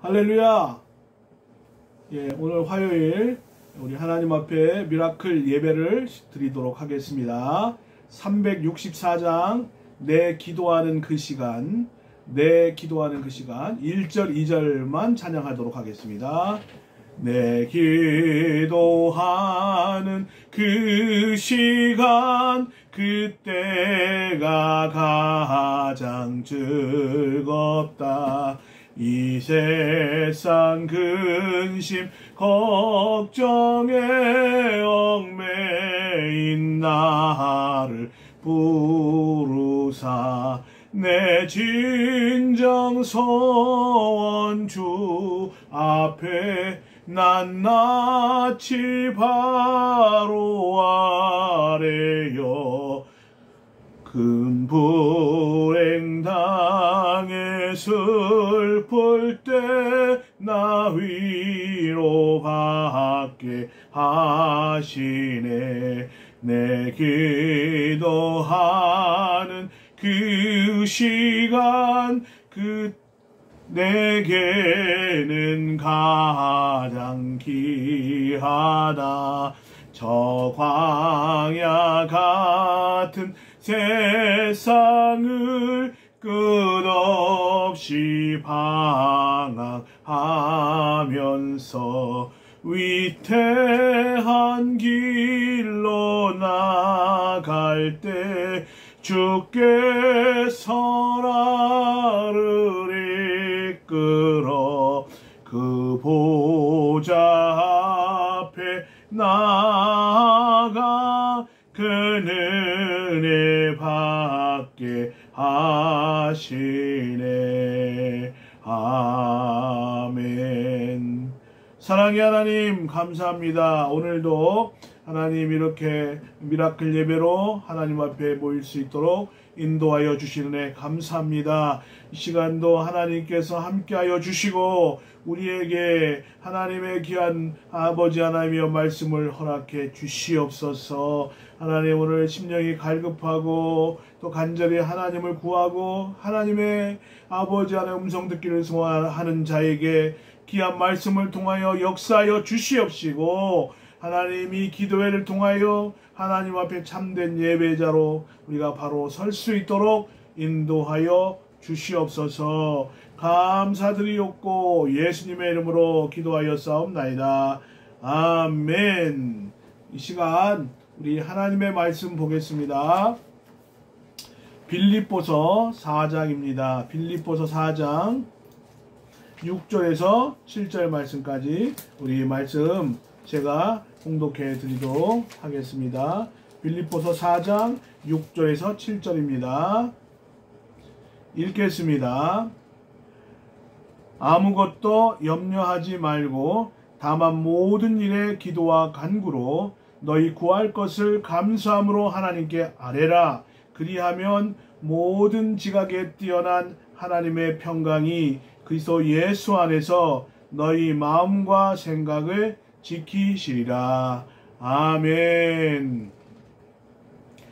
할렐루야! 예, 오늘 화요일 우리 하나님 앞에 미라클 예배를 드리도록 하겠습니다. 364장 내 기도하는 그 시간, 1절 2절만 찬양하도록 하겠습니다. 내 기도하는 그 시간, 그때가 가장 즐겁다. 이 세상 근심 걱정에 얽매인 나를 부르사 내 진정 소원 주 앞에 낱낱이 바로 아래요. 큰 불행 당해 슬플 때 나 위로받게 하시네. 내 기도하는 그 시간 내게는 가장 귀하다. 저 광야 같은 세상을 끝없이 방황하면서 위태한 길로 나갈 때 주께서 나를 이끌어 그 보좌 앞에 나아가 그 은혜 받게 하시네. 아멘. 사랑의 하나님 감사합니다. 오늘도 하나님 이렇게 미라클 예배로 하나님 앞에 모일 수 있도록 인도하여 주시는 애 감사합니다. 이 시간도 하나님께서 함께하여 주시고 우리에게 하나님의 귀한 아버지 하나님의 말씀을 허락해 주시옵소서. 하나님 오늘 심령이 갈급하고 또 간절히 하나님을 구하고 하나님의 아버지 하나님의 음성 듣기를 소원하는 자에게 귀한 말씀을 통하여 역사하여 주시옵시고 하나님이 기도회를 통하여 하나님 앞에 참된 예배자로 우리가 바로 설 수 있도록 인도하여 주시옵소서. 감사드리옵고 예수님의 이름으로 기도하여 싸움나이다. 아멘. 이 시간 우리 하나님의 말씀 보겠습니다. 빌립보서 4장입니다. 빌립보서 4장 6절에서 7절 말씀까지 우리 말씀 제가 공독해 드리도록 하겠습니다. 빌립보서 4장 6절에서 7절입니다. 읽겠습니다. 아무것도 염려하지 말고 다만 모든 일에 기도와 간구로 너희 구할 것을 감사함으로 하나님께 아뢰라. 그리하면 모든 지각에 뛰어난 하나님의 평강이 그리스도 예수 안에서 너희 마음과 생각을 지키시리라. 아멘.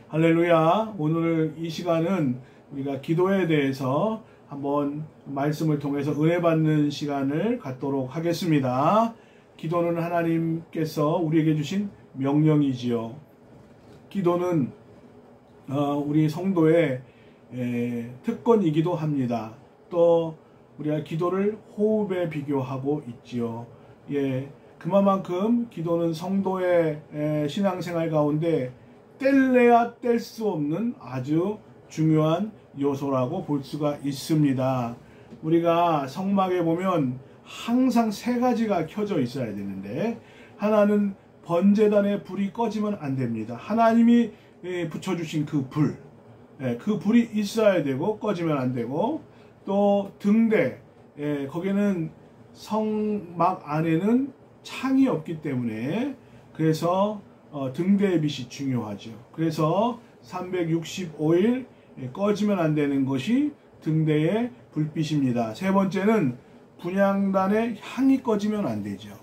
할렐루야. 오늘 이 시간은 우리가 기도에 대해서 한번 말씀을 통해서 은혜 받는 시간을 갖도록 하겠습니다. 기도는 하나님께서 우리에게 주신 명령이지요. 기도는 우리 성도의 특권이기도 합니다. 또 우리가 기도를 호흡에 비교하고 있지요. 예, 그만큼 기도는 성도의 신앙생활 가운데 뗄래야 뗄 수 없는 아주 중요한 요소라고 볼 수가 있습니다. 우리가 성막에 보면 항상 세 가지가 켜져 있어야 되는데 하나는 번제단의 불이 꺼지면 안 됩니다. 하나님이 붙여주신 그 불, 그 불이 있어야 되고 꺼지면 안 되고 또 등대, 거기는 성막 안에는 창이 없기 때문에 그래서 등대의 빛이 중요하죠. 그래서 365일 꺼지면 안 되는 것이 등대의 불빛입니다. 세 번째는 분향단의 향이 꺼지면 안 되죠.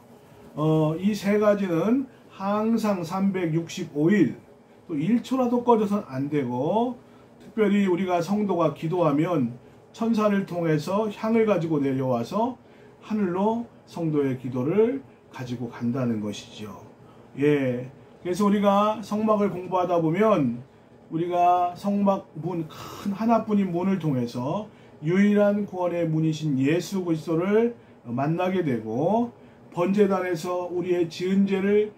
이 세 가지는 항상 365일 또 1초라도 꺼져서는 안 되고 특별히 우리가 성도가 기도하면 천사를 통해서 향을 가지고 내려와서 하늘로 성도의 기도를 가지고 간다는 것이죠. 예. 그래서 우리가 성막을 공부하다 보면 우리가 성막 문, 큰 하나뿐인 문을 통해서 유일한 구원의 문이신 예수 그리스도를 만나게 되고, 번제단에서 우리의 지은 죄를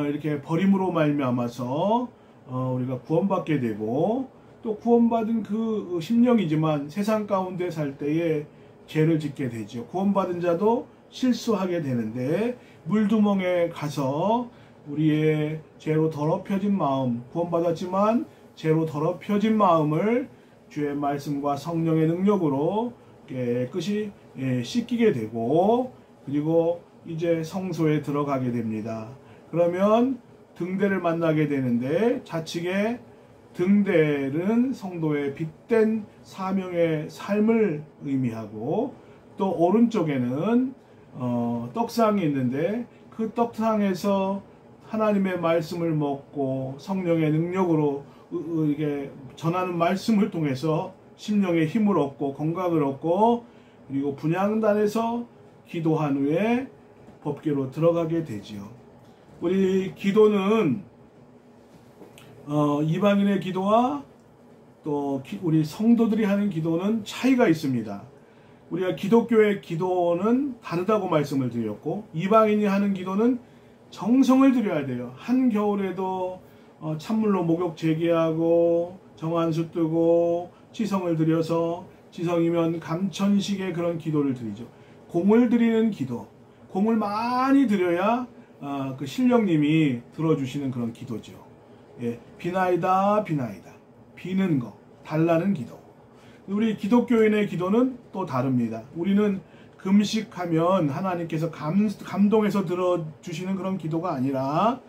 이렇게 버림으로 말미암아서 우리가 구원받게 되고, 또 구원받은 그 심령이지만 세상 가운데 살 때에 죄를 짓게 되죠. 구원받은 자도 실수하게 되는데, 물두멍에 가서 우리의 죄로 더럽혀진 마음, 구원받았지만 죄로 더럽혀진 마음을 주의 말씀과 성령의 능력으로 깨끗이 씻기게 되고, 그리고 이제 성소에 들어가게 됩니다. 그러면 등대를 만나게 되는데, 좌측에 등대는 성도의 빛된 사명의 삶을 의미하고, 또 오른쪽에는 떡상이 있는데, 그 떡상에서 하나님의 말씀을 먹고 성령의 능력으로 이게 전하는 말씀을 통해서 심령의 힘을 얻고 건강을 얻고, 그리고 분향단에서 기도한 후에 법궤로 들어가게 되지요. 우리 기도는 이방인의 기도와 또 우리 성도들이 하는 기도는 차이가 있습니다. 우리가 기독교의 기도는 다르다고 말씀을 드렸고, 이방인이 하는 기도는 정성을 들여야 돼요. 한겨울에도 찬물로 목욕 재개하고 정한수 뜨고 지성을 들여서, 지성이면 감천식의 그런 기도를 드리죠. 공을 드리는 기도, 공을 많이 드려야 그 신령님이 들어주시는 그런 기도죠. 예, 비나이다 비나이다, 비는 거, 달라는 기도. 우리 기독교인의 기도는 또 다릅니다. 우리는 금식하면 하나님께서 감동해서 들어주시는 그런 기도가 아니라,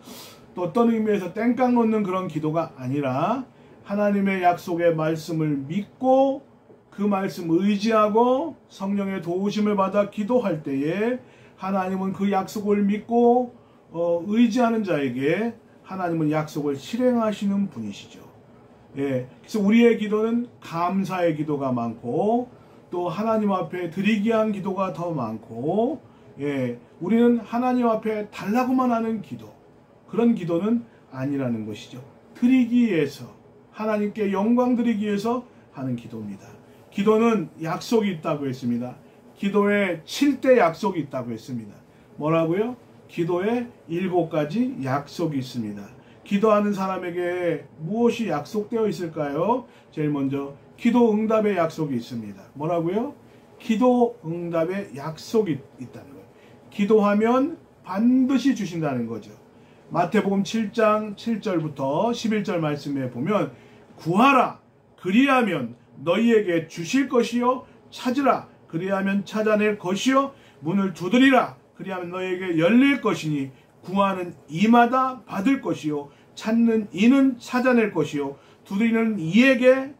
또 어떤 의미에서 땡깡 놓는 그런 기도가 아니라, 하나님의 약속의 말씀을 믿고 그 말씀 의지하고 성령의 도우심을 받아 기도할 때에 하나님은 그 약속을 믿고 의지하는 자에게 하나님은 약속을 실행하시는 분이시죠. 예, 그래서 우리의 기도는 감사의 기도가 많고, 또 하나님 앞에 드리기 위한 기도가 더 많고, 예, 우리는 하나님 앞에 달라고만 하는 기도, 그런 기도는 아니라는 것이죠. 드리기 위해서, 하나님께 영광 드리기 위해서 하는 기도입니다. 기도는 약속이 있다고 했습니다. 기도에 7대 약속이 있다고 했습니다. 뭐라고요? 기도에 7가지 약속이 있습니다. 기도하는 사람에게 무엇이 약속되어 있을까요? 제일 먼저 기도 응답의 약속이 있습니다. 뭐라고요? 기도 응답의 약속이 있다는 거예요. 기도하면 반드시 주신다는 거죠. 마태복음 7장 7절부터 11절 말씀에 보면, 구하라 그리하면 너희에게 주실 것이요, 찾으라 그리하면 찾아낼 것이요, 문을 두드리라 그리하면 너희에게 열릴 것이니, 구하는 이마다 받을 것이요, 찾는 이는 찾아낼 것이요, 두드리는 이에게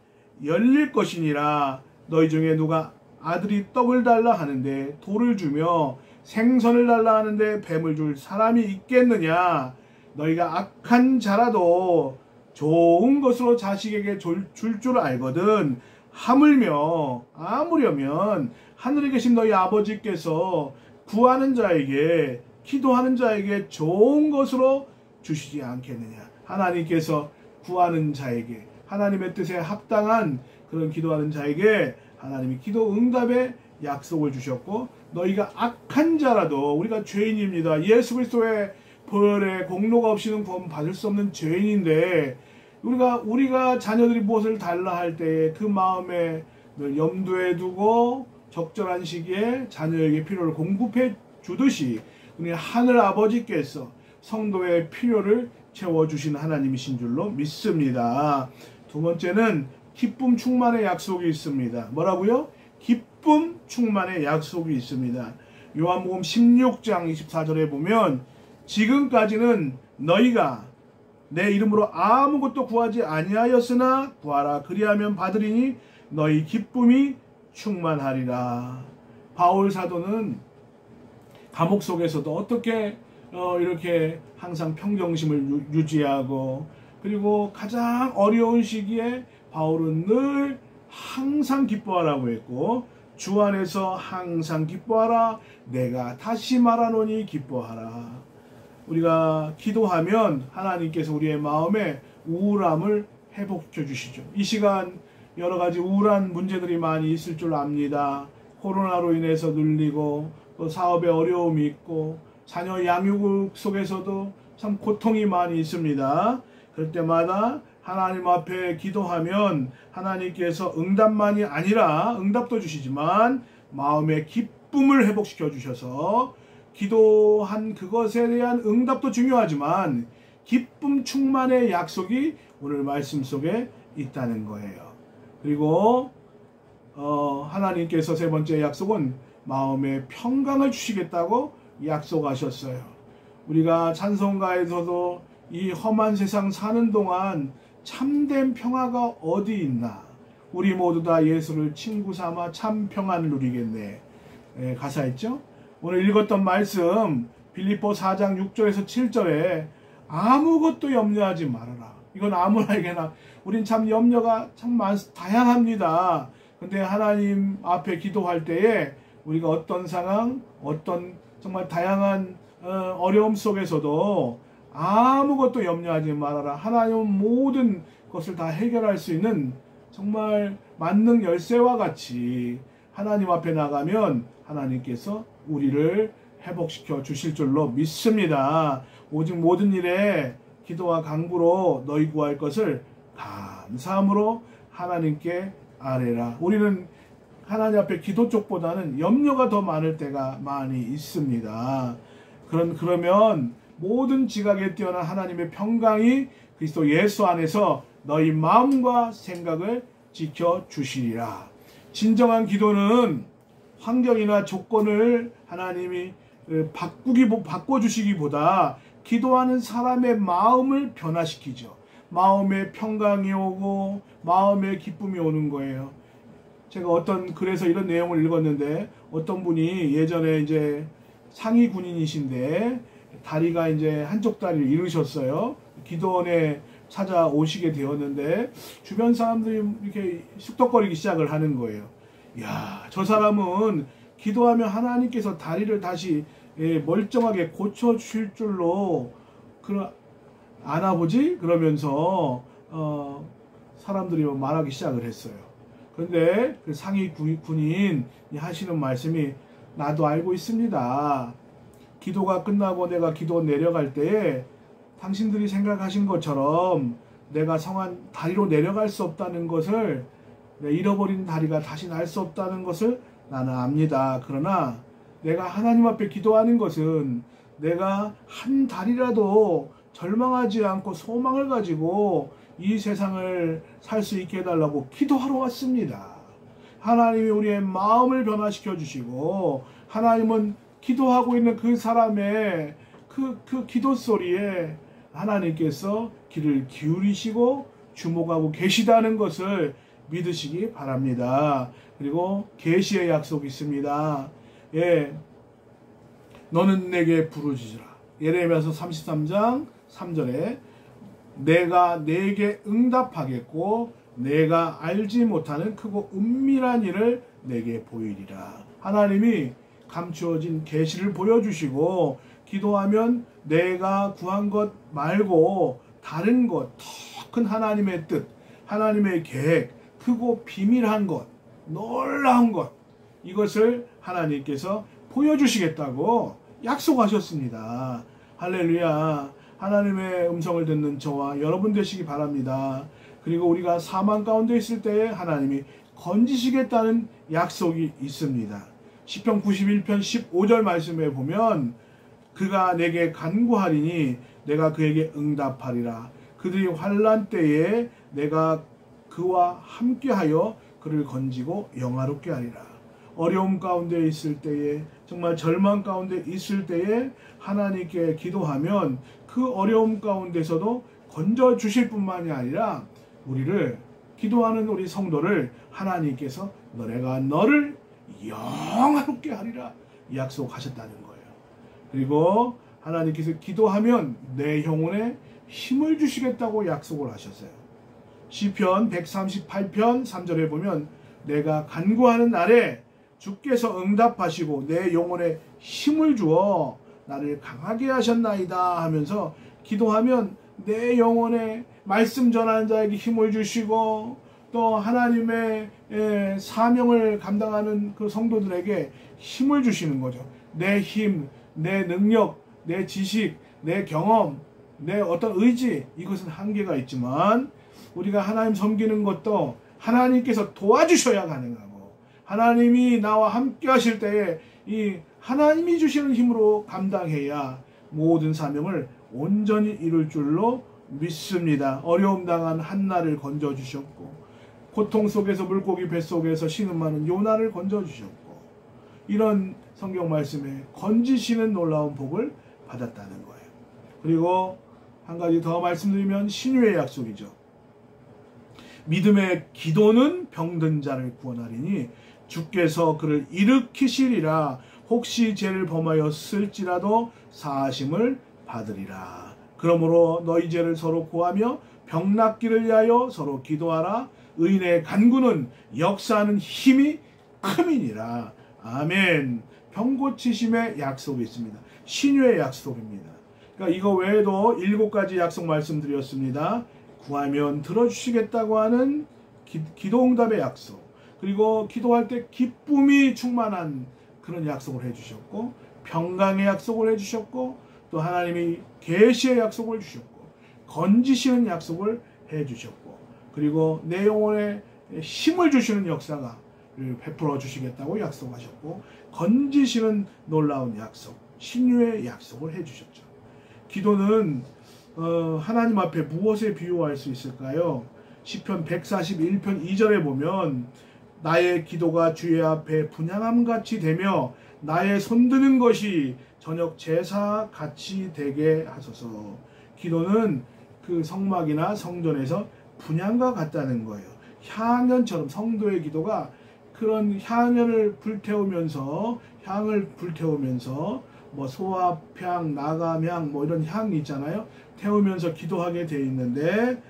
열릴 것이니라. 너희 중에 누가 아들이 떡을 달라 하는데 돌을 주며 생선을 달라 하는데 뱀을 줄 사람이 있겠느냐? 너희가 악한 자라도 좋은 것으로 자식에게 줄 줄 알거든. 아무려면 하늘에 계신 너희 아버지께서 구하는 자에게, 기도하는 자에게 좋은 것으로 주시지 않겠느냐. 하나님께서 구하는 자에게, 하나님의 뜻에 합당한 그런 기도하는 자에게 하나님이 기도 응답의 약속을 주셨고, 너희가 악한 자라도, 우리가 죄인입니다. 예수 그리스도의 보혈의 공로가 없이는 구원 받을 수 없는 죄인인데, 우리가 자녀들이 무엇을 달라 할 때 그 마음에 늘 염두에 두고 적절한 시기에 자녀에게 필요를 공급해 주듯이, 우리 하늘 아버지께서 성도의 필요를 채워주신 하나님이신 줄로 믿습니다. 두 번째는 기쁨 충만의 약속이 있습니다. 뭐라고요? 기쁨 충만의 약속이 있습니다. 요한복음 16장 24절에 보면, 지금까지는 너희가 내 이름으로 아무것도 구하지 아니하였으나 구하라 그리하면 받으리니 너희 기쁨이 충만하리라. 바울 사도는 감옥 속에서도 어떻게 이렇게 항상 평정심을 유지하고, 그리고 가장 어려운 시기에 바울은 늘 항상 기뻐하라고 했고, 주 안에서 항상 기뻐하라. 내가 다시 말하노니 기뻐하라. 우리가 기도하면 하나님께서 우리의 마음에 우울함을 회복시켜 주시죠. 이 시간 여러 가지 우울한 문제들이 많이 있을 줄 압니다. 코로나로 인해서 눌리고 또 사업에 어려움이 있고 자녀 양육 속에서도 참 고통이 많이 있습니다. 그럴 때마다 하나님 앞에 기도하면 하나님께서 응답만이 아니라 응답도 주시지만 마음의 기쁨을 회복시켜 주셔서 기도한 그것에 대한 응답도 중요하지만 기쁨 충만의 약속이 오늘 말씀 속에 있다는 거예요. 그리고 하나님께서 세 번째 약속은 마음의 평강을 주시겠다고 약속하셨어요. 우리가 찬송가에서도 이 험한 세상 사는 동안 참된 평화가 어디 있나, 우리 모두 다 예수를 친구 삼아 참 평안을 누리겠네, 가사 있죠? 오늘 읽었던 말씀 빌립보 4장 6절에서 7절에 아무것도 염려하지 말아라. 이건 아무나에게나, 우린 참 염려가 참 다양합니다. 근데 하나님 앞에 기도할 때에 우리가 어떤 상황, 어떤 정말 다양한 어려움 속에서도 아무것도 염려하지 말아라. 하나님은 모든 것을 다 해결할 수 있는 정말 만능 열쇠와 같이 하나님 앞에 나가면 하나님께서 우리를 회복시켜 주실 줄로 믿습니다. 오직 모든 일에 기도와 간구로 너희 구할 것을 감사함으로 하나님께 아뢰라. 우리는 하나님 앞에 기도 쪽보다는 염려가 더 많을 때가 많이 있습니다. 그러면 모든 지각에 뛰어난 하나님의 평강이 그리스도 예수 안에서 너희 마음과 생각을 지켜주시리라. 진정한 기도는 환경이나 조건을 하나님이 바꿔주시기보다 기도하는 사람의 마음을 변화시키죠. 마음의 평강이 오고 마음의 기쁨이 오는 거예요. 제가 어떤 글에서 이런 내용을 읽었는데, 어떤 분이 예전에 이제 상위 군인이신데 다리가 이제 한쪽 다리를 잃으셨어요. 기도원에 찾아오시게 되었는데 주변 사람들이 이렇게 쑥덕거리기 시작을 하는 거예요. 야, 저 사람은 기도하면 하나님께서 다리를 다시 멀쩡하게 고쳐주실 줄로 아나 보지? 그러면서 사람들이 말하기 시작을 했어요. 그런데 그 상위 군인이 하시는 말씀이, 나도 알고 있습니다. 기도가 끝나고 내가 기도 내려갈 때에 당신들이 생각하신 것처럼 내가 성한 다리로 내려갈 수 없다는 것을, 잃어버린 다리가 다시 날 수 없다는 것을 나는 압니다. 그러나 내가 하나님 앞에 기도하는 것은 내가 한 달이라도 절망하지 않고 소망을 가지고 이 세상을 살 수 있게 해달라고 기도하러 왔습니다. 하나님이 우리의 마음을 변화시켜 주시고, 하나님은 기도하고 있는 그 사람의 그 기도 소리에 하나님께서 귀를 기울이시고 주목하고 계시다는 것을 믿으시기 바랍니다. 그리고 계시의 약속이 있습니다. 너는 내게 부르짖으라. 예레미야서 33장 3절에 내가 내게 응답하겠고 내가 알지 못하는 크고 은밀한 일을 내게 보이리라. 하나님이 감추어진 계시를 보여주시고, 기도하면 내가 구한 것 말고 다른 것, 더 큰 하나님의 뜻, 하나님의 계획, 크고 비밀한 것, 놀라운 것, 이것을 하나님께서 보여주시겠다고 약속하셨습니다. 할렐루야. 하나님의 음성을 듣는 저와 여러분 되시기 바랍니다. 그리고 우리가 사망 가운데 있을 때에 하나님이 건지시겠다는 약속이 있습니다. 시편 91편 15절 말씀에 보면, 그가 내게 간구하리니 내가 그에게 응답하리라. 그들이 환난 때에 내가 그와 함께하여 그를 건지고 영화롭게 하리라. 어려움 가운데 있을 때에, 정말 절망 가운데 있을 때에 하나님께 기도하면 그 어려움 가운데서도 건져주실 뿐만이 아니라 우리를, 기도하는 우리 성도를 하나님께서 내가 너를 영화롭게 하리라 약속하셨다는 거예요. 그리고 하나님께서 기도하면 내 영혼에 힘을 주시겠다고 약속을 하셨어요. 시편 138편 3절에 보면 내가 간구하는 날에 주께서 응답하시고 내 영혼에 힘을 주어 나를 강하게 하셨나이다 하면서 기도하면 내 영혼에 말씀 전하는 자에게 힘을 주시고 또 하나님의 사명을 감당하는 그 성도들에게 힘을 주시는 거죠. 내 힘, 내 능력, 내 지식, 내 경험, 내 어떤 의지, 이것은 한계가 있지만 우리가 하나님 섬기는 것도 하나님께서 도와주셔야 가능하고 하나님이 나와 함께 하실 때에 이 하나님이 주시는 힘으로 감당해야 모든 사명을 온전히 이룰 줄로 믿습니다. 어려움 당한 한나를 건져주셨고 고통 속에서 물고기 뱃속에서 신음하는 요나를 건져주셨고 이런 성경 말씀에 건지시는 놀라운 복을 받았다는 거예요. 그리고 한 가지 더 말씀드리면 신유의 약속이죠. 믿음의 기도는 병든 자를 구원하리니 주께서 그를 일으키시리라. 혹시 죄를 범하였을지라도 사하심을 받으리라. 그러므로 너희 죄를 서로 고하며 병 낫기를 위하여 서로 기도하라. 의인의 간구는 역사하는 힘이 큼이니라. 아멘. 병 고치심의 약속이 있습니다. 신유의 약속입니다. 그러니까 이거 외에도 7가지 약속 말씀드렸습니다. 구하면 들어주시겠다고 하는 기도응답의 약속, 그리고 기도할 때 기쁨이 충만한 그런 약속을 해주셨고, 평강의 약속을 해주셨고, 또 하나님이 계시의 약속을 주셨고, 건지시는 약속을 해주셨고, 그리고 내 영혼에 힘을 주시는 역사가 베풀어 주시겠다고 약속하셨고, 건지시는 놀라운 약속, 신유의 약속을 해주셨죠. 기도는 하나님 앞에 무엇에 비유할 수 있을까요? 시편 141편 2절에 보면 나의 기도가 주의 앞에 분향함같이 되며 나의 손드는 것이 저녁 제사 같이 되게 하소서. 기도는 그 성막이나 성전에서 분향과 같다는 거예요. 향연처럼 성도의 기도가 그런 향을 불태우면서 뭐 소합향, 나감향 뭐 이런 향이 있잖아요. 태우면서 기도하게 돼 있는데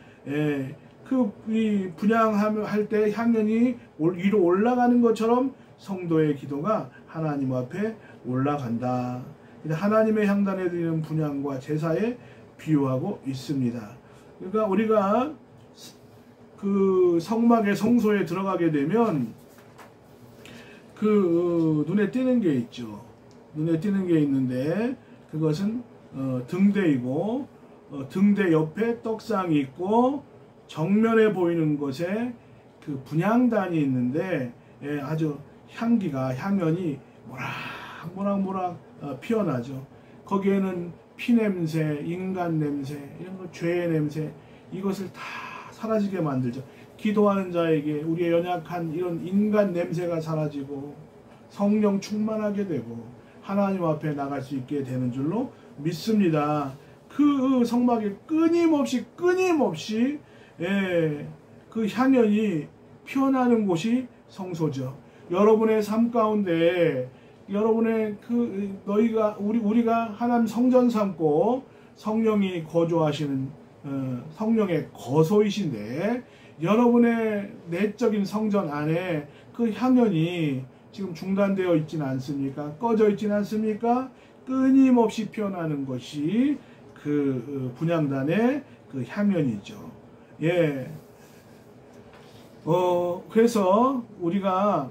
이 분향할 때 향연이 위로 올라가는 것처럼 성도의 기도가 하나님 앞에 올라간다. 하나님의 향단에 드리는 분향과 제사에 비유하고 있습니다. 그러니까 우리가 그 성막의 성소에 들어가게 되면 그 눈에 띄는 게 있죠. 눈에 띄는 게 있는데 그것은 등대이고 등대 옆에 떡상이 있고 정면에 보이는 곳에 그 분향단이 있는데 아주 향연이 모락모락 피어나죠. 거기에는 피냄새, 인간 냄새, 이런 거 죄의 냄새, 이것을 다 사라지게 만들죠. 기도하는 자에게 우리의 연약한 이런 인간 냄새가 사라지고 성령 충만하게 되고 하나님 앞에 나갈 수 있게 되는 줄로 믿습니다. 그 성막에 끊임없이 그 향연이 피어나는 곳이 성소죠. 여러분의 삶 가운데 여러분의 우리가 하나님 성전 삼고 성령이 거주하시는 성령의 거소이신데 여러분의 내적인 성전 안에 그 향연이 지금 중단되어 있지는 않습니까? 꺼져 있지는 않습니까? 끊임없이 피어나는 것이 그 분향단의 그 향연이죠. 예. 그래서 우리가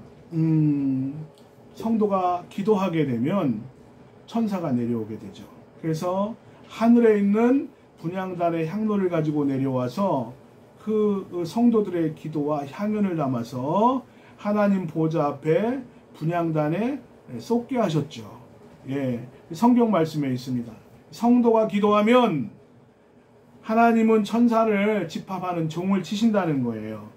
성도가 기도하게 되면 천사가 내려오게 되죠. 그래서 하늘에 있는 분향단의 향로를 가지고 내려와서 그 성도들의 기도와 향연을 담아서 하나님 보좌 앞에 분향단에 쏟게 하셨죠. 예, 성경 말씀에 있습니다. 성도가 기도하면 하나님은 천사를 집합하는 종을 치신다는 거예요.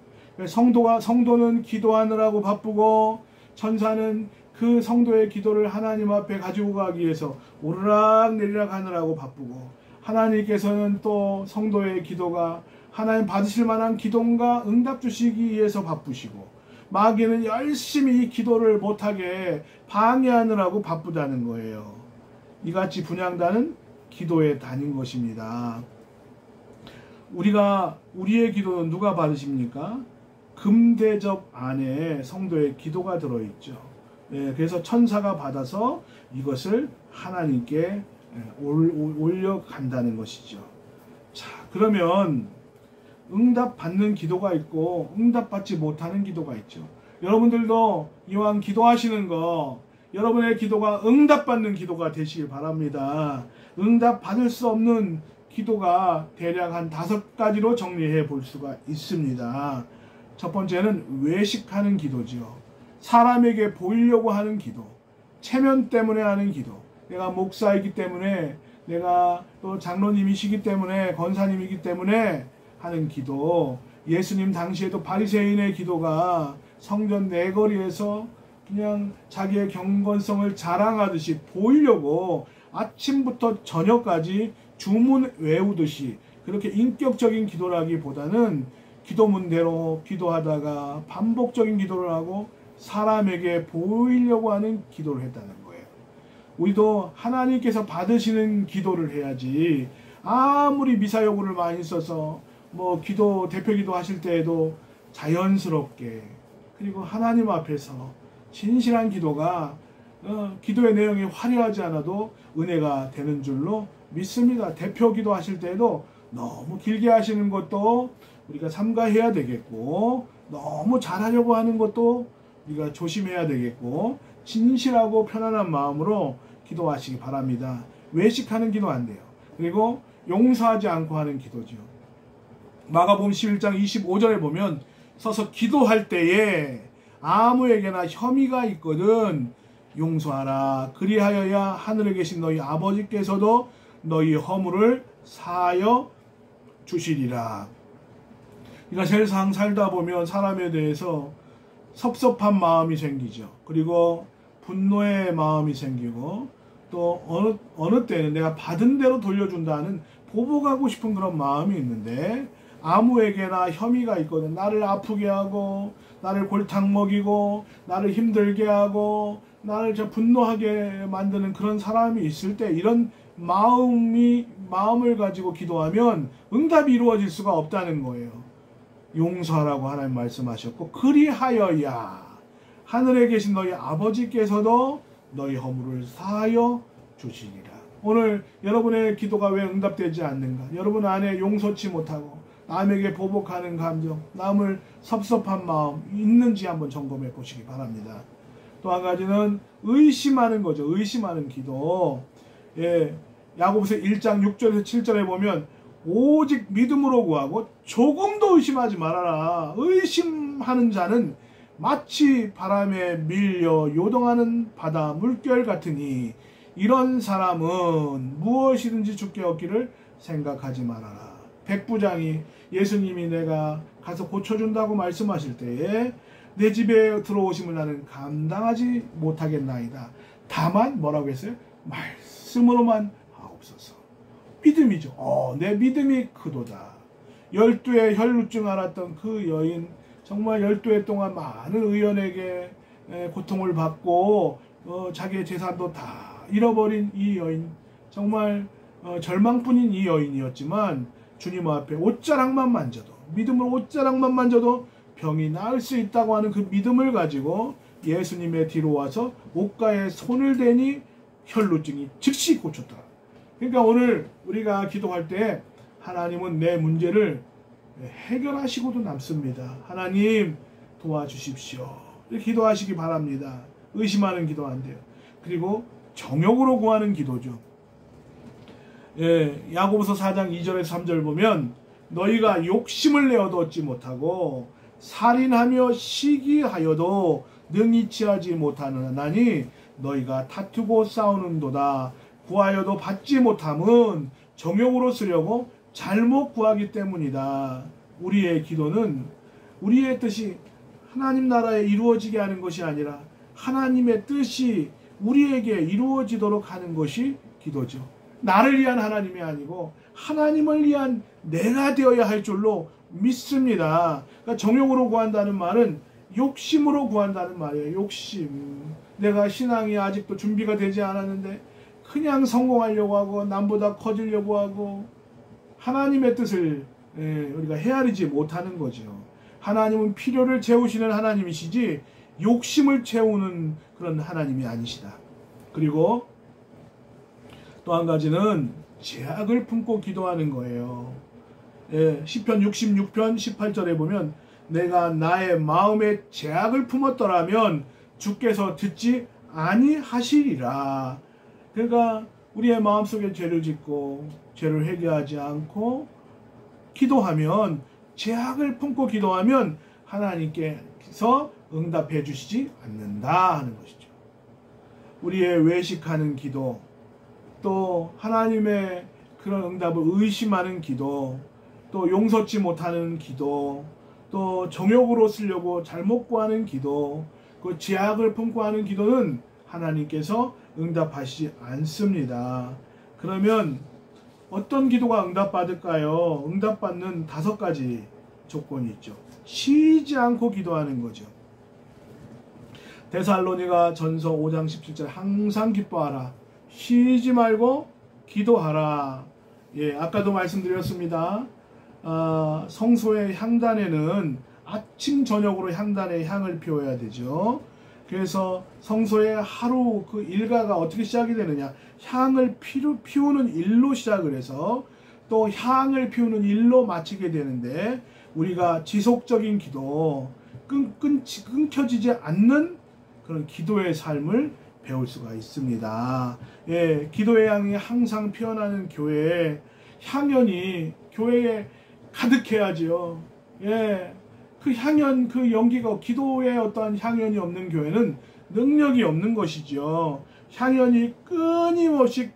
성도는 기도하느라고 바쁘고 천사는 그 성도의 기도를 하나님 앞에 가지고 가기 위해서 오르락 내리락 하느라고 바쁘고, 하나님께서는 또 성도의 기도가 하나님 받으실 만한 기도가 응답 주시기 위해서 바쁘시고, 마귀는 열심히 이 기도를 못하게 방해하느라고 바쁘다는 거예요. 이같이 분향단은 기도의 단인 것입니다. 우리의 기도는 누가 받으십니까? 금대접 안에 성도의 기도가 들어있죠. 그래서 천사가 받아서 이것을 하나님께 올려간다는 것이죠. 자, 그러면 응답받는 기도가 있고 응답받지 못하는 기도가 있죠. 여러분들도 이왕 기도하시는 거 여러분의 기도가 응답받는 기도가 되시길 바랍니다. 응답받을 수 없는 기도가 대략 한 5가지로 정리해 볼 수가 있습니다. 첫 번째는 외식하는 기도죠. 사람에게 보이려고 하는 기도, 체면 때문에 하는 기도, 내가 목사이기 때문에, 내가 또 장로님이시기 때문에, 권사님이기 때문에 하는 기도. 예수님 당시에도 바리새인의 기도가 성전 내거리에서 그냥 자기의 경건성을 자랑하듯이 보이려고 아침부터 저녁까지 주문 외우듯이 그렇게 인격적인 기도라기보다는 기도문대로 기도하다가 반복적인 기도를 하고 사람에게 보이려고 하는 기도를 했다는 거예요. 우리도 하나님께서 받으시는 기도를 해야지, 아무리 미사 여구를 많이 써서 대표 기도 하실 때에도 자연스럽게, 그리고 하나님 앞에서 진실한 기도가 기도의 내용이 화려하지 않아도 은혜가 되는 줄로 믿습니다. 대표 기도 하실 때에도 너무 길게 하시는 것도 우리가 삼가해야 되겠고, 너무 잘하려고 하는 것도 우리가 조심해야 되겠고, 진실하고 편안한 마음으로 기도하시기 바랍니다. 외식하는 기도 안 돼요. 그리고 용서하지 않고 하는 기도죠. 마가복음 11장 25절에 보면 서서 기도할 때에 아무에게나 혐의가 있거든 용서하라. 그리하여야 하늘에 계신 너희 아버지께서도 너희 허물을 사하여 주시리라. 그러니까 세상 살다 보면 사람에 대해서 섭섭한 마음이 생기죠. 그리고 분노의 마음이 생기고, 또 어느 때는 내가 받은 대로 돌려준다는 보복하고 싶은 그런 마음이 있는데, 아무에게나 혐의가 있거든. 나를 아프게 하고, 나를 골탕 먹이고, 나를 힘들게 하고, 나를 분노하게 만드는 그런 사람이 있을 때, 이런 마음을 가지고 기도하면 응답이 이루어질 수가 없다는 거예요. 용서하라고 하나님 말씀하셨고, 그리하여야 하늘에 계신 너희 아버지께서도 너희 허물을 사하여 주시리라. 오늘 여러분의 기도가 왜 응답되지 않는가? 여러분 안에 용서치 못하고 남에게 보복하는 감정, 남을 섭섭한 마음 있는지 한번 점검해 보시기 바랍니다. 또 한 가지는 의심하는 거죠. 의심하는 기도. 야고보서 1장 6절에서 7절에 보면 오직 믿음으로 구하고 조금도 의심하지 말아라. 의심하는 자는 마치 바람에 밀려 요동하는 바다 물결 같으니 이런 사람은 무엇이든지 주께 얻기를 생각하지 말아라. 백부장이 예수님이 내가 가서 고쳐준다고 말씀하실 때에 내 집에 들어오심을 나는 감당하지 못하겠나이다. 다만 뭐라고 했어요? 말씀으로만 하옵소서. 믿음이죠. 내 믿음이 크도다. 12의 혈루증 앓았던 그 여인, 정말 12해 동안 많은 의원에게 고통을 받고 자기의 재산도 다 잃어버린 이 여인, 정말 절망뿐인 이 여인이었지만 주님 앞에 옷자락만 만져도, 믿음으로 옷자락만 만져도 병이 나을 수 있다고 하는 그 믿음을 가지고 예수님의 뒤로 와서 옷가에 손을 대니 혈루증이 즉시 고쳤더라. 그러니까 오늘 우리가 기도할 때 하나님은 내 문제를 해결하시고도 남습니다. 하나님 도와주십시오. 이렇게 기도하시기 바랍니다. 의심하는 기도 안 돼요. 그리고 정욕으로 구하는 기도죠. 야고보서 4장 2절에서 3절 보면 너희가 욕심을 내어도 얻지 못하고 살인하며 시기하여도 능히 취하지 못하나니 너희가 다투고 싸우는도다. 구하여도 받지 못함은 정욕으로 쓰려고 잘못 구하기 때문이다. 우리의 기도는 우리의 뜻이 하나님 나라에 이루어지게 하는 것이 아니라 하나님의 뜻이 우리에게 이루어지도록 하는 것이 기도죠. 나를 위한 하나님이 아니고 하나님을 위한 내가 되어야 할 줄로 믿습니다. 그러니까 정욕으로 구한다는 말은 욕심으로 구한다는 말이에요. 욕심. 내가 신앙이 아직도 준비가 되지 않았는데 그냥 성공하려고 하고 남보다 커지려고 하고 하나님의 뜻을 우리가 헤아리지 못하는 거죠. 하나님은 필요를 채우시는 하나님이시지 욕심을 채우는 그런 하나님이 아니시다. 그리고 또 한 가지는 죄악을 품고 기도하는 거예요. 예, 시편 66편 18절에 보면 내가 나의 마음에 죄악을 품었더라면 주께서 듣지 아니하시리라. 그러니까 우리의 마음속에 죄를 짓고 죄를 회개하지 않고 기도하면, 죄악을 품고 기도하면 하나님께서 응답해 주시지 않는다 하는 것이죠. 우리의 외식하는 기도, 또 하나님의 그런 응답을 의심하는 기도, 또 용서치 못하는 기도, 또 정욕으로 쓰려고 잘못 구하는 기도, 그 죄악을 품고 하는 기도는 하나님께서 응답하시지 않습니다. 그러면 어떤 기도가 응답받을까요? 응답받는 5가지 조건이 있죠. 쉬지 않고 기도하는 거죠. 데살로니가 전서 5장 17절 항상 기뻐하라. 쉬지 말고 기도하라. 예, 아까도 말씀드렸습니다. 성소의 향단에는 아침 저녁으로 향단에 향을 피워야 되죠. 그래서 성소의 하루 그 일과가 어떻게 시작이 되느냐, 향을 피우는 일로 시작을 해서 또 향을 피우는 일로 마치게 되는데, 우리가 지속적인 기도, 끊겨지지 않는 그런 기도의 삶을 배울 수가 있습니다. 예, 기도의 향이 항상 피어나는 교회에 향연이 교회에 가득해야지요. 예, 그 향연, 그 연기가, 기도에 어떠한 향연이 없는 교회는 능력이 없는 것이죠. 향연이 끊임없이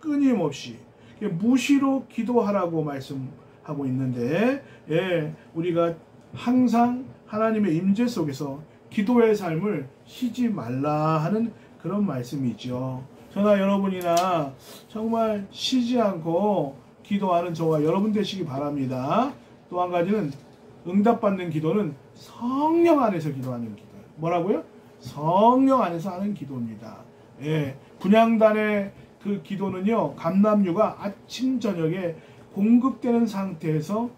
무시로 기도하라고 말씀하고 있는데, 예, 우리가 항상 하나님의 임재 속에서 기도의 삶을 쉬지 말라 하는 그런 말씀이죠. 저나 여러분이나 정말 쉬지 않고 기도하는 저와 여러분 되시기 바랍니다. 또 한 가지는 응답받는 기도는 성령 안에서 기도하는 기도예요. 뭐라고요? 성령 안에서 하는 기도입니다. 예, 분향단의 그 기도는요, 감람류가 아침 저녁에 공급되는 상태에서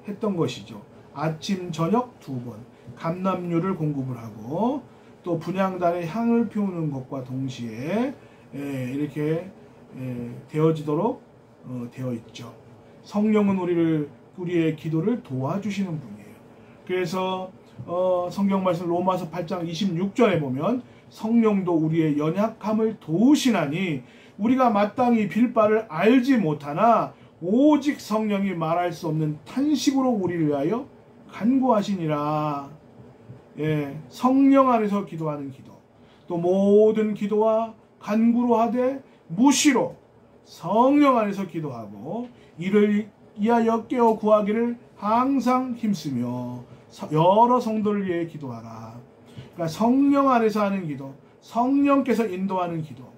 했던 것이죠. 아침 저녁 2번 감람류를 공급을 하고, 또 분향단의 향을 피우는 것과 동시에 이렇게 되어지도록 되어 있죠. 성령은 우리의 기도를 도와주시는 분이에요. 그래서 성경 말씀 로마서 8장 26절에 보면 성령도 우리의 연약함을 도우시나니 우리가 마땅히 빌 바를 알지 못하나 오직 성령이 말할 수 없는 탄식으로 우리를 위하여 간구하시니라. 예, 성령 안에서 기도하는 기도, 또 모든 기도와 간구로 하되 무시로 성령 안에서 기도하고 이를 위하여 깨어 구하기를 항상 힘쓰며 여러 성도를 위해 기도하라. 그러니까 성령 안에서 하는 기도, 성령께서 인도하는 기도.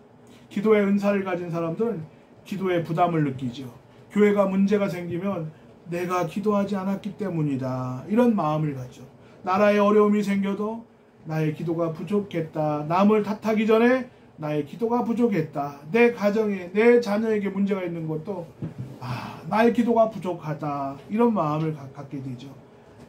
기도의 은사를 가진 사람들은 기도의 부담을 느끼죠. 교회가 문제가 생기면 내가 기도하지 않았기 때문이다, 이런 마음을 갖죠. 나라에 어려움이 생겨도 나의 기도가 부족했다. 남을 탓하기 전에 나의 기도가 부족했다. 내 가정에, 내 자녀에게 문제가 있는 것도 나의 기도가 부족하다, 이런 마음을 갖게 되죠.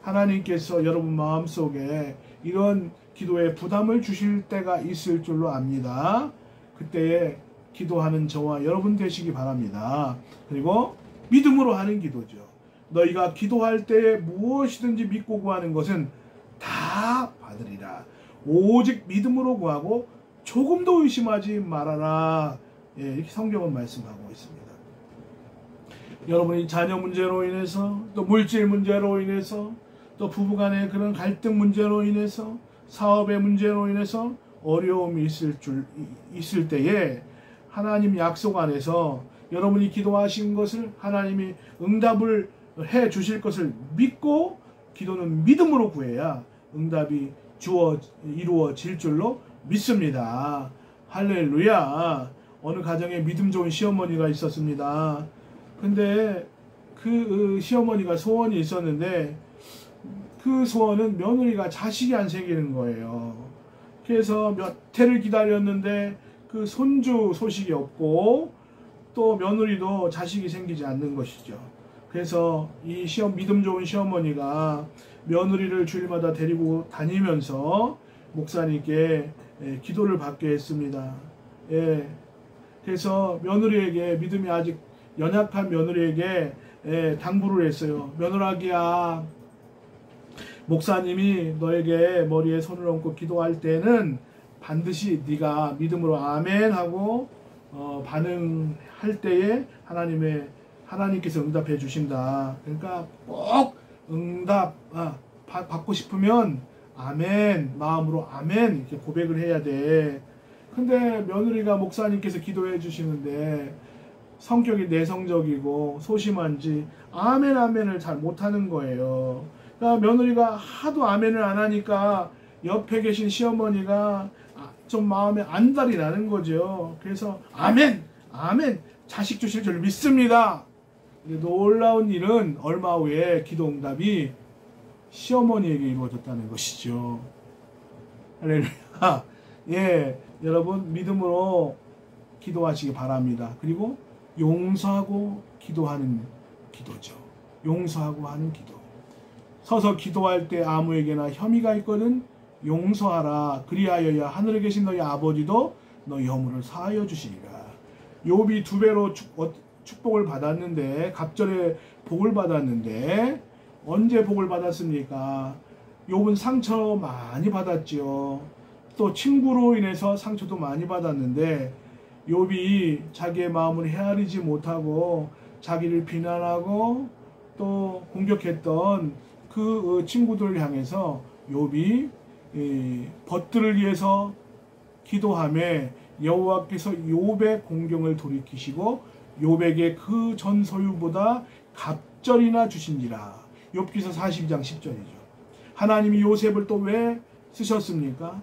하나님께서 여러분 마음속에 이런 기도에 부담을 주실 때가 있을 줄로 압니다. 그때에 기도하는 저와 여러분 되시기 바랍니다. 그리고 믿음으로 하는 기도죠. 너희가 기도할 때에 무엇이든지 믿고 구하는 것은 다 받으리라. 오직 믿음으로 구하고 조금도 의심하지 말아라. 예, 이렇게 성경은 말씀하고 있습니다. 여러분이 자녀 문제로 인해서, 또 물질 문제로 인해서, 또 부부간의 그런 갈등 문제로 인해서, 사업의 문제로 인해서 어려움이 있을 때에 하나님 약속 안에서 여러분이 기도하신 것을 하나님이 응답을 해 주실 것을 믿고, 기도는 믿음으로 구해야 응답이 이루어질 줄로 믿습니다. 할렐루야. 어느 가정에 믿음 좋은 시어머니가 있었습니다. 근데 그 시어머니가 소원이 있었는데 그 소원은 며느리가 자식이 안 생기는 거예요. 그래서 몇 해를 기다렸는데 그 손주 소식이 없고 또 며느리도 자식이 생기지 않는 것이죠. 그래서 이 믿음 좋은 시어머니가 며느리를 주일마다 데리고 다니면서 목사님께 기도를 받게 했습니다. 예. 그래서 며느리에게, 믿음이 아직 연약한 며느리에게 당부를 했어요. 며느라기야, 목사님이 너에게 머리에 손을 얹고 기도할 때는 반드시 네가 믿음으로 아멘 하고 반응할 때에 하나님께서 응답해 주신다. 그러니까 꼭 응답 받고 싶으면 아멘, 마음으로 아멘 이렇게 고백을 해야 돼. 근데 며느리가 목사님께서 기도해 주시는데 성격이 내성적이고 소심한지 아멘 아멘을 잘 못하는 거예요. 그러니까 며느리가 하도 아멘을 안 하니까 옆에 계신 시어머니가 좀 마음에 안달이 나는 거죠. 그래서 아멘 아멘, 자식 주실 줄 믿습니다. 놀라운 일은 얼마 후에 기도 응답이 시어머니에게 이루어졌다는 것이죠. 할렐루야. 예, 여러분 믿음으로 기도하시기 바랍니다. 그리고 용서하고 기도하는 기도죠. 용서하고 하는 기도. 서서 기도할 때 아무에게나 혐의가 있거든 용서하라. 그리하여야 하늘에 계신 너희 아버지도 너희 허물을 사하여 주시리라. 욥이 2배로 축복을 받았는데, 갑절에 복을 받았는데 언제 복을 받았습니까? 욥은 상처 많이 받았지요. 또 친구로 인해서 상처도 많이 받았는데 욥이 자기의 마음을 헤아리지 못하고 자기를 비난하고 또 공격했던 그 친구들을 향해서 욥이 벗들을 위해서 기도하며 여호와께서 욥의 공경을 돌이키시고 욥에게 그 전 소유보다 갑절이나 주신지라. 욥기서 42장 10절이죠. 하나님이 요셉을 또 왜 쓰셨습니까?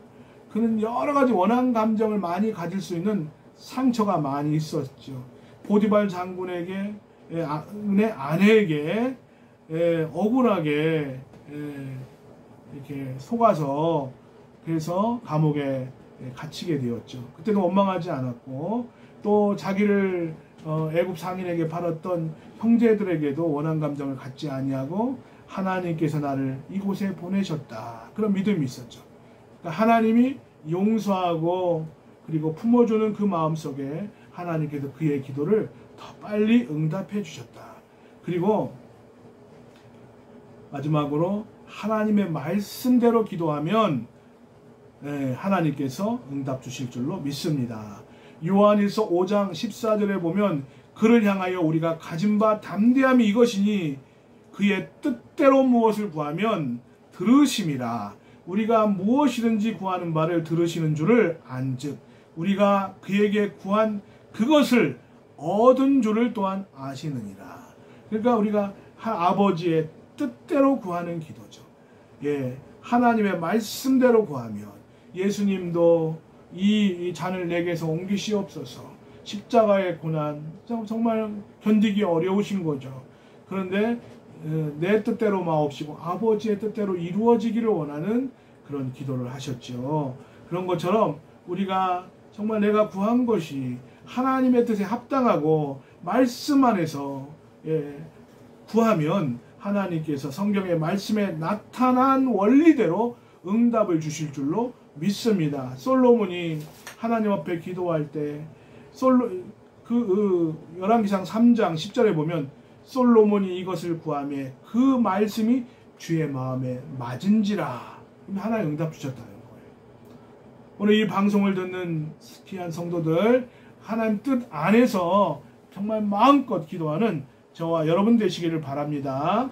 그는 여러 가지 원한 감정을 많이 가질 수 있는 상처가 많이 있었죠. 보디발 장군에게, 아내에게 억울하게 이렇게 속아서 그래서 감옥에 갇히게 되었죠. 그때도 원망하지 않았고, 또 자기를 애굽 상인에게 팔았던 형제들에게도 원한 감정을 갖지 아니하고 하나님께서 나를 이곳에 보내셨다. 그런 믿음이 있었죠. 그러니까 하나님이 용서하고 그리고 품어주는 그 마음속에 하나님께서 그의 기도를 더 빨리 응답해 주셨다. 그리고 마지막으로 하나님의 말씀대로 기도하면 하나님께서 응답 주실 줄로 믿습니다. 요한일서 5장 14절에 보면 그를 향하여 우리가 가진 바 담대함이 이것이니 그의 뜻대로 무엇을 구하면 들으심이라. 우리가 무엇이든지 구하는 바를 들으시는 줄을 안즉 우리가 그에게 구한 그것을 얻은 줄을 또한 아시느니라. 그러니까 우리가 아버지의 뜻대로 구하는 기도죠. 예, 하나님의 말씀대로 구하면, 예수님도 이 잔을 내게서 옮기시옵소서, 십자가의 고난 정말 견디기 어려우신 거죠. 그런데 내 뜻대로 마옵시고 아버지의 뜻대로 이루어지기를 원하는 그런 기도를 하셨죠. 그런 것처럼 우리가 정말 내가 구한 것이 하나님의 뜻에 합당하고 말씀 안에서 구하면 하나님께서 성경의 말씀에 나타난 원리대로 응답을 주실 줄로 믿습니다. 솔로몬이 하나님 앞에 기도할 때 열왕기상 3장 10절에 보면 솔로몬이 이것을 구하며 그 말씀이 주의 마음에 맞은지라. 하나님 응답 주셨다는 거예요. 오늘 이 방송을 듣는 귀한 성도들, 하나님 뜻 안에서 정말 마음껏 기도하는 저와 여러분 되시기를 바랍니다.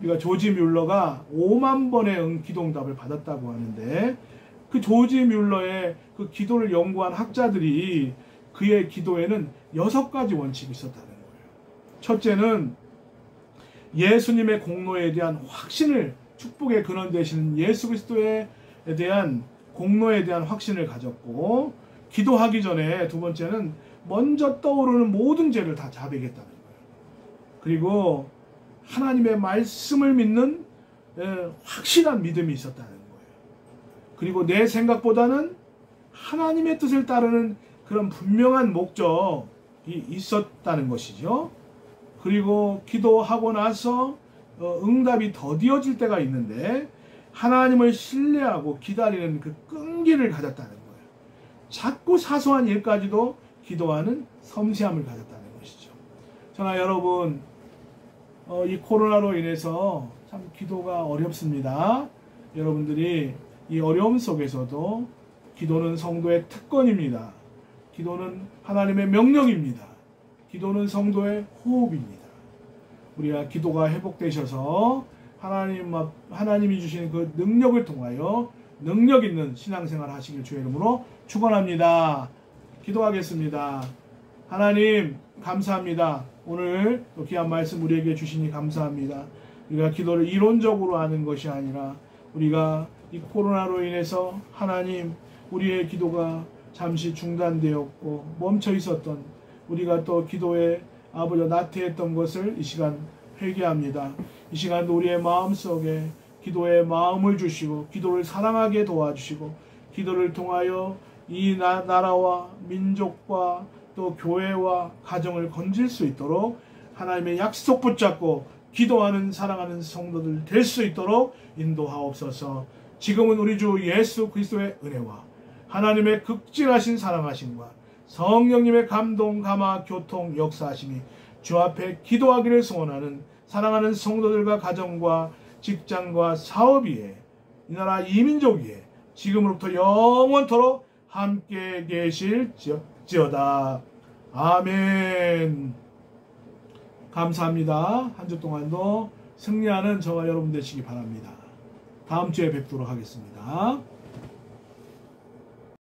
우리가 조지 뮬러가 5만 번의 기도응답을 받았다고 하는데, 그 조지 뮬러의 그 기도를 연구한 학자들이 그의 기도에는 6가지 원칙이 있었다는 거예요. 첫째는 예수님의 공로에 대한 확신을, 축복의 근원 되시는 예수 그리스도에 대한 공로에 대한 확신을 가졌고, 기도하기 전에 두 번째는 먼저 떠오르는 모든 죄를 다 자백했다는 거예요. 그리고 하나님의 말씀을 믿는 확실한 믿음이 있었다는 거예요. 그리고 내 생각보다는 하나님의 뜻을 따르는 그런 분명한 목적이 있었다는 것이죠. 그리고 기도하고 나서 응답이 더디어질 때가 있는데 하나님을 신뢰하고 기다리는 그 끈기를 가졌다는 거예요. 자꾸 사소한 일까지도 기도하는 섬세함을 가졌다는 것이죠. 저나 여러분, 이 코로나로 인해서 참 기도가 어렵습니다. 여러분들이 이 어려움 속에서도 기도는 성도의 특권입니다. 기도는 하나님의 명령입니다. 기도는 성도의 호흡입니다. 우리가 기도가 회복되셔서 하나님이 주시는 그 능력을 통하여 능력 있는 신앙생활 하시길 주의 이름으로 축원합니다. 기도하겠습니다. 하나님 감사합니다. 오늘 또 귀한 말씀 우리에게 주시니 감사합니다. 우리가 기도를 이론적으로 하는 것이 아니라 우리가 이 코로나로 인해서 하나님 우리의 기도가 잠시 중단되었고 멈춰 있었던 우리가 또 기도에 아버지 나태했던 것을 이 시간 회개합니다. 이 시간도 우리의 마음속에 기도의 마음을 주시고 기도를 사랑하게 도와주시고 기도를 통하여 이 나라와 민족과 또 교회와 가정을 건질 수 있도록 하나님의 약속 붙잡고 기도하는 사랑하는 성도들 될 수 있도록 인도하옵소서. 지금은 우리 주 예수 그리스도의 은혜와 하나님의 극진하신 사랑하심과 성령님의 감동, 감화, 교통, 역사하심이 주 앞에 기도하기를 소원하는 사랑하는 성도들과 가정과 직장과 사업 위에 이 나라 이민족 위에 지금으로부터 영원토록 함께 계실지어다. 아멘. 감사합니다. 한 주 동안도 승리하는 저와 여러분 되시기 바랍니다. 다음 주에 뵙도록 하겠습니다.